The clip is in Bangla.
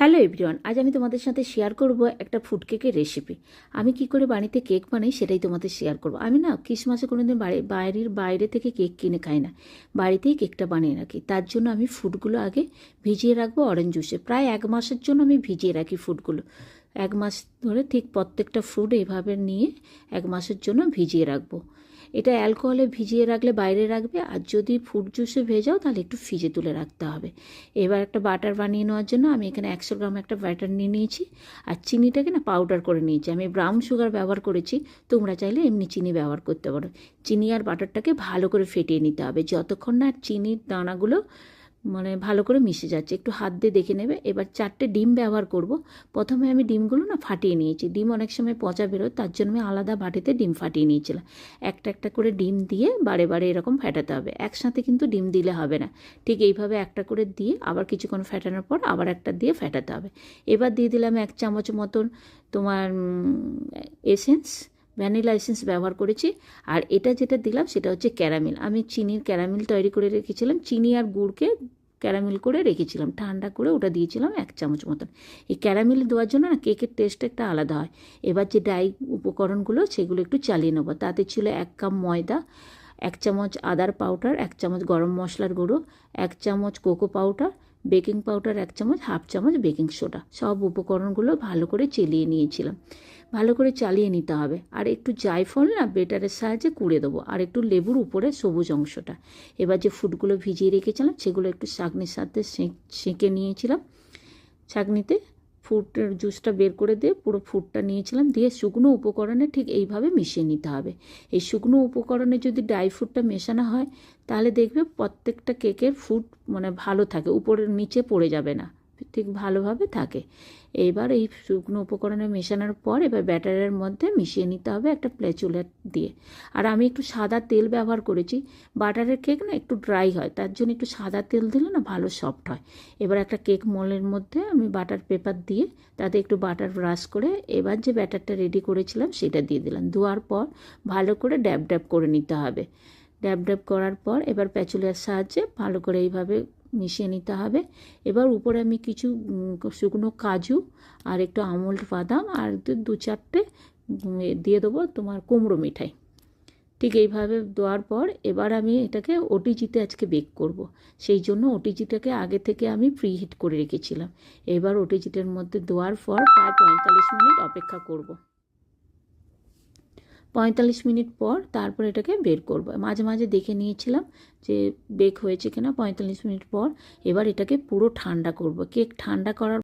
হ্যালো এভরিওয়ান, আজ আমি তোমাদের সাথে শেয়ার করব একটা ফুড কেকের রেসিপি। আমি কি করে বাড়িতে কেক বানাই সেটাই তোমাদের শেয়ার করব। আমি না ক্রিসমাসে কোনোদিন বাইরে থেকে কেক কিনে খাই না, বাড়িতেই কেকটা বানিয়ে রাখি। তার জন্য আমি ফুডগুলো আগে ভিজিয়ে রাখবো অরেঞ্জ জুসে। প্রায় 1 মাসের জন্য আমি ভিজিয়ে রাখি ফুডগুলো। 1 মাস ধরে ঠিক প্রত্যেকটা ফ্রুট এইভাবে নিয়ে 1 মাসের জন্য ভিজিয়ে রাখবো। এটা অ্যালকোহলে ভিজিয়ে রাখলে বাইরে রাখবে, আর যদি ফ্রুট জুসে ভেজাও তাহলে একটু ফ্রিজে তুলে রাখতে হবে। এবার একটা বাটার বানিয়ে নেওয়ার জন্য আমি এখানে 100 গ্রাম একটা বাটার নিয়ে নিয়েছি, আর চিনিটাকে না পাউডার করে নিয়েছি। আমি ব্রাউন সুগার ব্যবহার করেছি, তোমরা চাইলে এমনি চিনি ব্যবহার করতে পারো। চিনি আর বাটারটাকে ভালো করে ফেটিয়ে নিতে হবে, যতক্ষণ না চিনির দানাগুলো ভালো করে মিশে যাচ্ছে। একটু হাত দিয়ে দেখে নেবে। এবার 4টে ডিম ব্যবহার করব। প্রথমে আমি ডিমগুলো না ফাটিয়ে নিয়েছি। ডিম অনেক সময় পচা বেরোয়, তার জন্য আমি আলাদা বাটিতে ডিম ফাটিয়ে নিয়েছিলাম। একটা একটা করে ডিম দিয়ে বারে বারে এরকম ফেটাতে হবে, একসাথে কিন্তু ডিম দিলে হবে না। ঠিক এইভাবে একটা করে দিয়ে আবার কিছুক্ষণ ফেটানোর পর আবার একটা দিয়ে ফেটাতে হবে। এবার দিয়ে দিলাম 1 চামচ মতন তোমার ভ্যানিলা এসেন্স ব্যবহার করেছি। আর এটা যেটা দিলাম সেটা হচ্ছে ক্যারামেল। আমি চিনির ক্যারামেল তৈরি করে রেখেছিলাম, চিনি আর গুড়কে ক্যারামেল করে রেখেছিলাম, ঠান্ডা করে ওটা দিয়েছিলাম 1 চামচ মতন। এই ক্যারামেল দেওয়ার জন্য না কেকের টেস্ট একটা আলাদা হয়। এবার যে ড্রাই উপকরণগুলো সেগুলো একটু চালিয়ে নেবো। তাতে ছিল 1 কাপ ময়দা, 1 চামচ আদার পাউডার, 1 চামচ গরম মশলার গুঁড়ো, 1 চামচ কোকো পাউডার, বেকিং পাউডার 1 চামচ, 1/2 চামচ বেকিং সোডা। সব উপকরণগুলো ভালো করে চেলিয়ে নিয়েছিলাম। ভালো করে চালিয়ে নিতে হবে। আর একটু জায়ফল না বেটারের সাহায্যে কুড়ে দেবো, আর একটু লেবুর উপরে সবুজ অংশটা। এবার যে ফুডগুলো ভিজিয়ে রেখেছিলাম সেগুলো একটু ছাঁকনির সাথে সেঁকে নিয়েছিলাম। ছাঁকনিতে ফুডের জুসটা বের করে দিয়ে পুরো ফুডটা নিয়েছিলাম, দিয়ে শুকনো উপকরণে ঠিক এইভাবে মিশিয়ে নিতে হবে। এই শুকনো উপকরণে যদি ড্রাই ফ্রুটটা মেশানো হয় তাহলে দেখবে প্রত্যেকটা কেকের ফুড ভালো থাকে, উপরের নিচে পড়ে যাবে না, ঠিক ভালোভাবে থাকে। এবার এই শুকনো উপকরণে মেশানোর পর এবার ব্যাটারের মধ্যে মিশিয়ে নিতে হবে একটা প্লেচুলার দিয়ে। আর আমি একটু সাদা তেল ব্যবহার করেছি। বাটারের কেক না একটু ড্রাই হয়, তার জন্য একটু সাদা তেল দিলে না ভালো সফট হয়। এবার একটা কেক মোল্ডের মধ্যে আমি বাটার পেপার দিয়ে তাতে একটু বাটার ব্রাশ করে এবার যে ব্যাটারটা রেডি করেছিলাম সেটা দিয়ে দিলাম। দেওয়ার পর ভালো করে ড্যাব ড্যাব করে নিতে হবে। ড্যাব ড্যাব করার পর এবার প্যাচুলার সাহায্যে ভালো করে এইভাবে মিশিয়ে নিতে হবে। এবার উপরে আমি কিছু শুকনো কাজু আর একটু আমন্ড বাদাম আর 2-4টে দিয়ে দেবো তোমার কুমড়ো মিঠাই। ঠিক এইভাবে দেওয়ার পর এবার আমি এটাকে ওটিজিতে আজকে বেক করব। সেই জন্য ওটিজিটাকে আগে থেকে আমি প্রি হিট করে রেখেছিলাম। এবার ওটিজিটার মধ্যে দেওয়ার পর প্রায় 45 মিনিট অপেক্ষা করব। 45 মিনিট পর তারপর এটাকে বের করব। মাঝে মাঝে দেখে নিয়েছিলাম যে বেক হয়েছে কিনা 45 মিনিট পর। এবার এটাকে পুরো ঠান্ডা করব। কেক ঠান্ডা করার